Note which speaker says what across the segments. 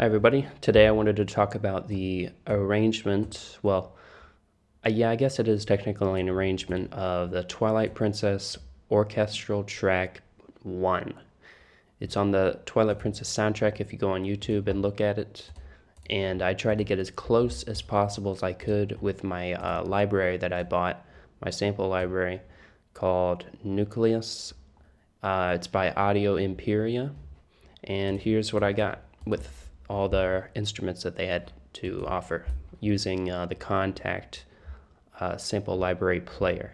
Speaker 1: Hi everybody. Today I wanted to talk about the arrangement, I guess it is technically an arrangement of the Twilight Princess Orchestral Track 1. It's on the Twilight Princess soundtrack if you go on YouTube and look at it. And I tried to get as close as possible as I could with my library that I bought, my sample library called Nucleus. It's by Audio Imperia. And here's what I got with all the instruments that they had to offer using the Contact sample library player.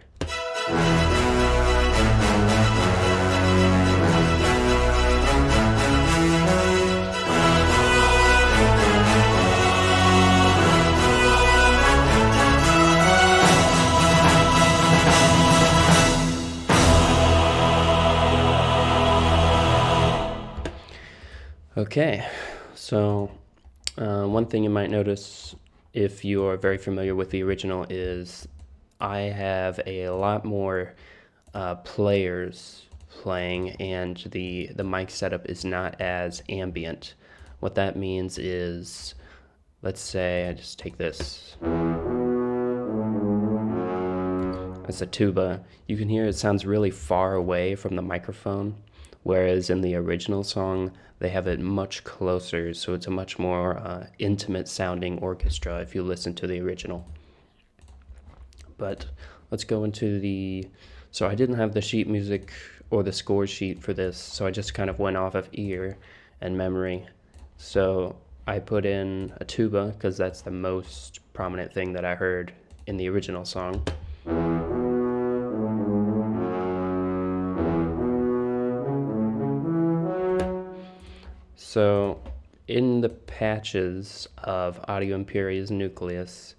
Speaker 1: Okay, so one thing you might notice if you are very familiar with the original is I have a lot more players playing, and the mic setup is not as ambient. What that means is, let's say I just take this. That's a tuba. You can hear it sounds really far away from the microphone, whereas in the original song they have it much closer, so it's a much more intimate sounding orchestra if you listen to the original. But let's go into so I didn't have the sheet music or the score sheet for this, so I just kind of went off of ear and memory. So I put in a tuba because that's the most prominent thing that I heard in the original song. So in the patches of Audio Imperia's Nucleus,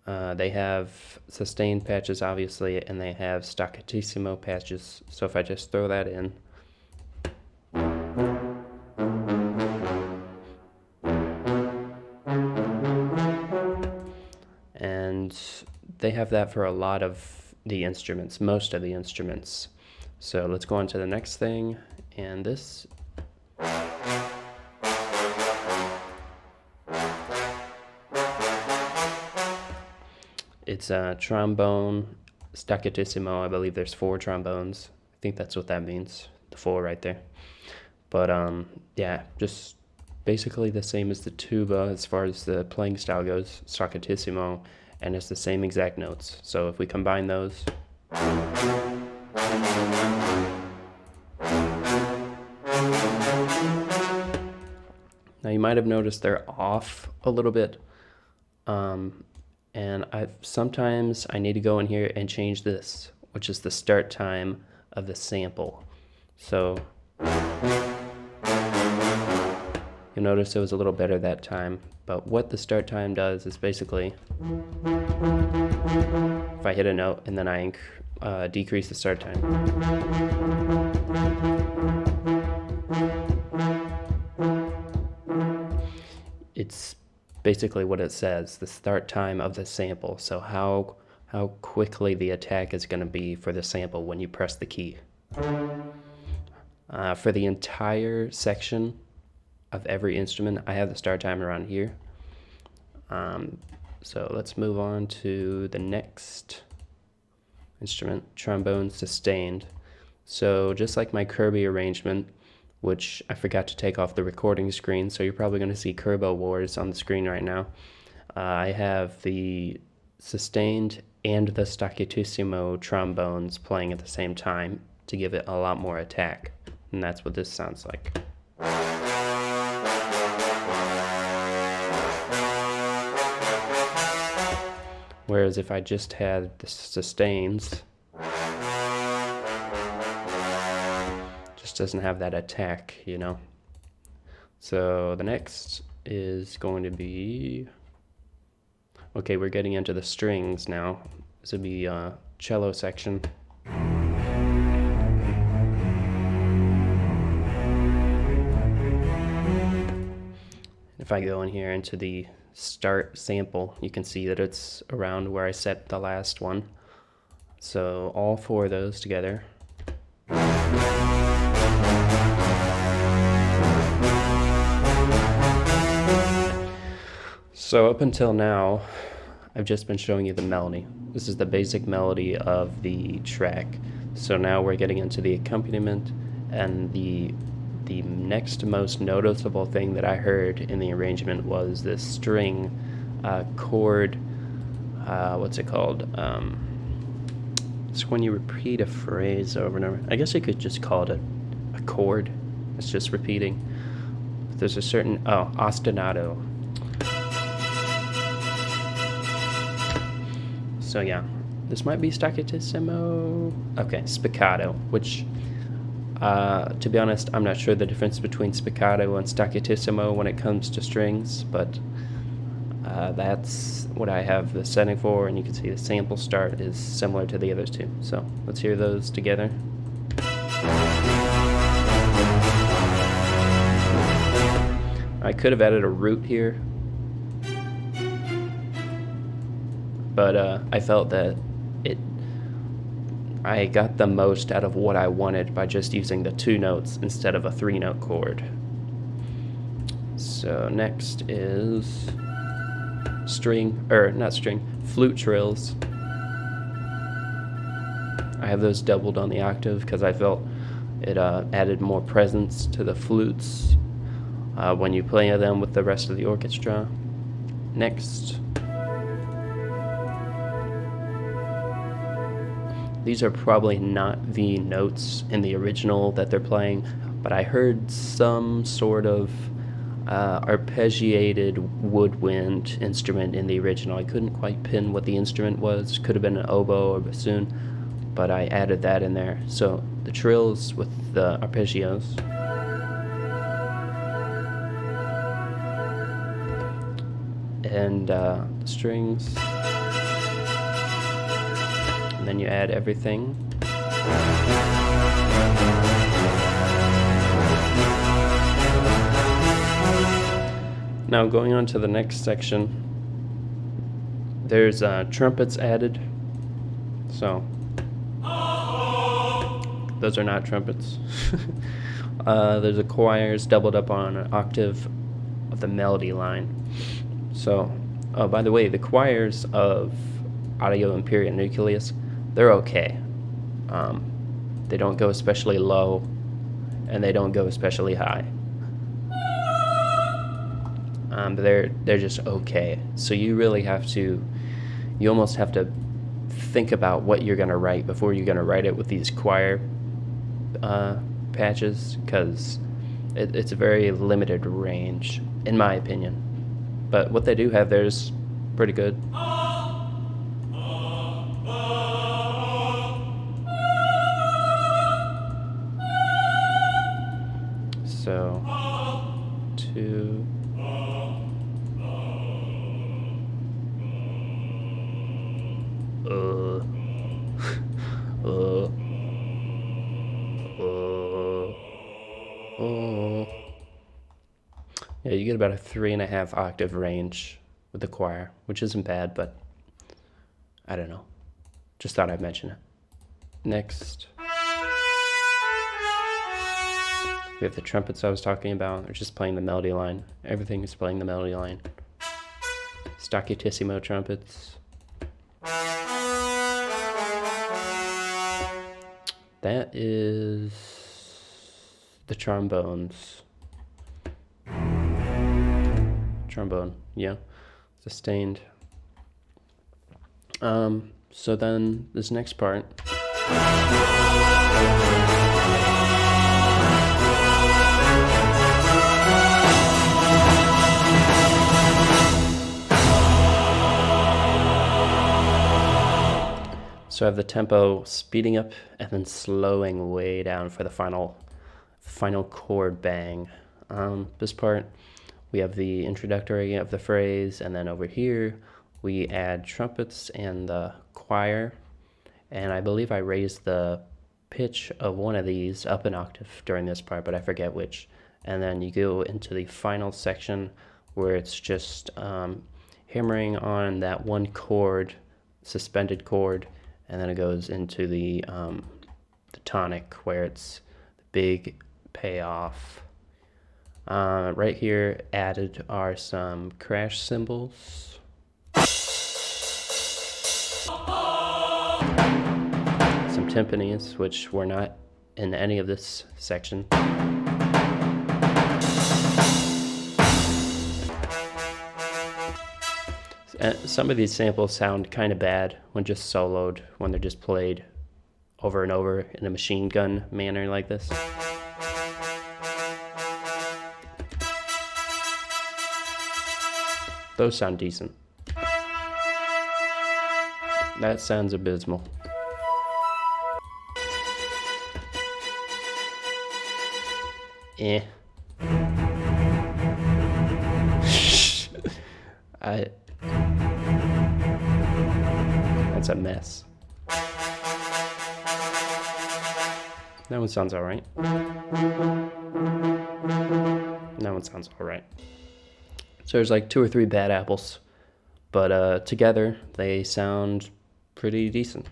Speaker 1: they have sustained patches, obviously, and they have staccatissimo patches. So if I just throw that in, and they have that for a lot of the instruments, most of the instruments. So let's go on to the next thing, and this. It's a trombone, staccatissimo. I believe there's 4 trombones. I think that's what that means, the 4 right there. But yeah, just basically the same as the tuba as far as the playing style goes, staccatissimo, and it's the same exact notes. So if we combine those. Now you might have noticed they're off a little bit. And sometimes I need to go in here and change this, which is the start time of the sample. So you'll notice it was a little better that time. But what the start time does is basically, if I hit a note and then I decrease the start time. It's basically what it says, the start time of the sample. So how quickly the attack is going to be for the sample when you press the key. For the entire section of every instrument, I have the start time around here. So let's move on to the next instrument, trombone sustained. So just like my Kirby arrangement, which I forgot to take off the recording screen, so you're probably going to see Kerbo Wars on the screen right now. I have the sustained and the staccatissimo trombones playing at the same time to give it a lot more attack, and that's what this sounds like. Whereas if I just had the sustains, doesn't have that attack, you know. So the next is going to be, okay, we're getting into the strings now. This would be cello section. If I go in here into the start sample, you can see that it's around where I set the last one. So all 4 of those together. So up until now, I've just been showing you the melody. This is the basic melody of the track. So now we're getting into the accompaniment, and the next most noticeable thing that I heard in the arrangement was this string chord. What's it called? It's when you repeat a phrase over and over. I guess you could just call it a chord. It's just repeating. There's a certain ostinato. So yeah, this might be staccatissimo. Okay, spiccato, which, to be honest, I'm not sure the difference between spiccato and staccatissimo when it comes to strings, but that's what I have the setting for, and you can see the sample start is similar to the others too. So let's hear those together. I could have added a root here, but I felt that I got the most out of what I wanted by just using the 2 notes instead of a 3-note chord. So next is flute trills. I have those doubled on the octave because I felt it added more presence to the flutes when you play them with the rest of the orchestra. Next, these are probably not the notes in the original that they're playing, but I heard some sort of arpeggiated woodwind instrument in the original. I couldn't quite pin what the instrument was. Could have been an oboe or bassoon, but I added that in there. So the trills with the arpeggios. And the strings. And then you add everything. Now going on to the next section, there's trumpets added. So those are not trumpets. There's a choirs doubled up on an octave of the melody line. So, by the way, the choirs of Audio Imperia Nucleus, they're okay. They don't go especially low, and they don't go especially high. They're just okay. So you almost have to think about what you're gonna write before you're gonna write it with these choir patches, because it's a very limited range, in my opinion. But what they do have there is pretty good. So, 2. Yeah, you get about a 3.5 octave range with the choir, which isn't bad, but I don't know. Just thought I'd mention it. Next, we have the trumpets I was talking about. They're just playing the melody line. Everything is playing the melody line. Staccatissimo trumpets. That is the trombones. Trombone, yeah, sustained. So then this next part. So I have the tempo speeding up and then slowing way down for the final chord bang. This part, we have the introductory of the phrase, and then over here we add trumpets and the choir, and I believe I raised the pitch of one of these up an octave during this part, but I forget which. And then you go into the final section where it's just hammering on that one chord, suspended chord, and then it goes into the tonic where it's the big payoff. Right here added are some crash cymbals. Some timpanis, which were not in any of this section. Some of these samples sound kind of bad when just soloed, when they're just played over and over in a machine gun manner like this. Those sound decent. That sounds abysmal. Eh. That's a mess. That one sounds alright. That one sounds alright. So there's like 2 or 3 bad apples, but together they sound pretty decent.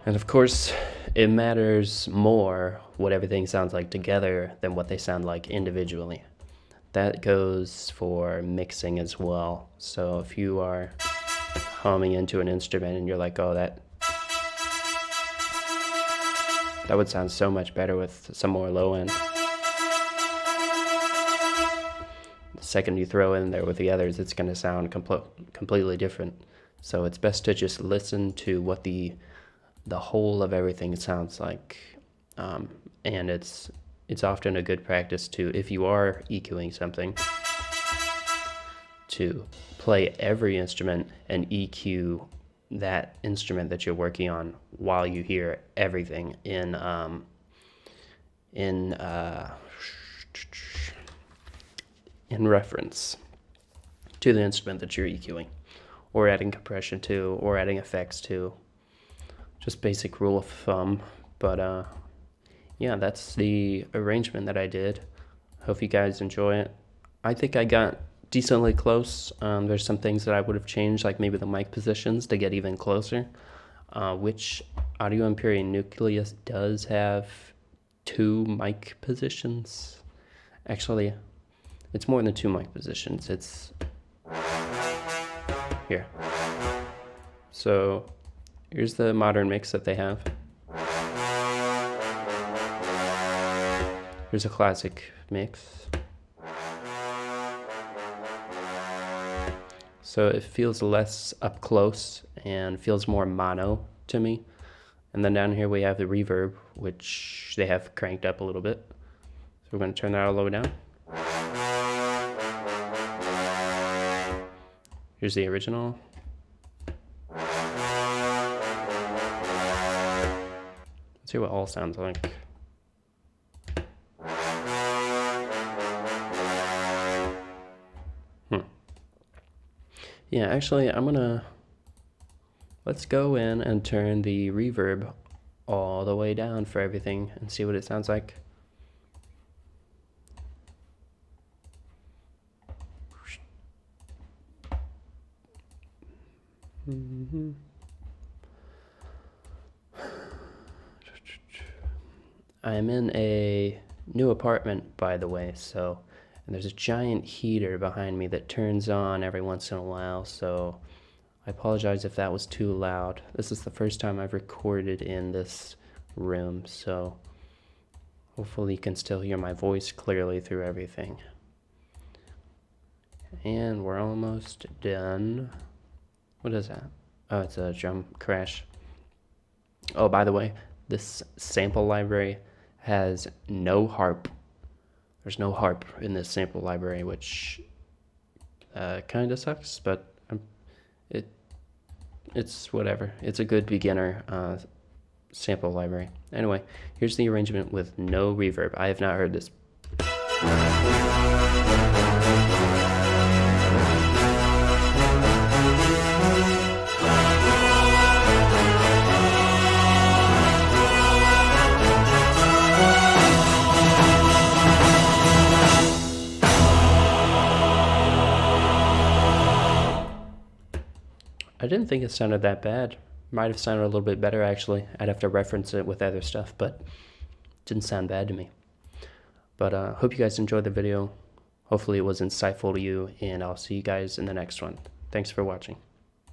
Speaker 1: And of course, it matters more what everything sounds like together than what they sound like individually. That goes for mixing as well. So if you are humming into an instrument and you're like, oh, that would sound so much better with some more low end. The second you throw in there with the others, it's going to sound completely different. So it's best to just listen to what the whole of everything sounds like. And it's often a good practice to, if you are EQing something, to play every instrument and EQ that instrument that you're working on while you hear everything in reference to the instrument that you're EQing, or adding compression to, or adding effects to. Just basic rule of thumb. But yeah, that's the arrangement that I did. Hope you guys enjoy it. I think I got decently close. There's some things that I would have changed, like maybe the mic positions to get even closer, which Audio Imperium Nucleus does have 2 mic positions. Actually, it's more than 2 mic positions. It's here. So here's the modern mix that they have. Here's a classic mix. So it feels less up close and feels more mono to me. And then down here we have the reverb, which they have cranked up a little bit. So we're going to turn that all the way down. Here's the original. Let's see what all sounds like. Yeah, actually, let's go in and turn the reverb all the way down for everything and see what it sounds like. I'm in a new apartment, by the way, and there's a giant heater behind me that turns on every once in a while, so I apologize if that was too loud. This is the first time I've recorded in this room, so hopefully you can still hear my voice clearly through everything. And we're almost done. What is that? Oh, it's a drum crash. Oh, by the way, this sample library has no harp. There's no harp in this sample library, which kind of sucks, but it's whatever. It's a good beginner sample library. Anyway, here's the arrangement with no reverb. I have not heard this. I didn't think it sounded that bad. Might have sounded a little bit better, actually. I'd have to reference it with other stuff, but it didn't sound bad to me. But hope you guys enjoyed the video. Hopefully it was insightful to you, and I'll see you guys in the next one. Thanks for watching.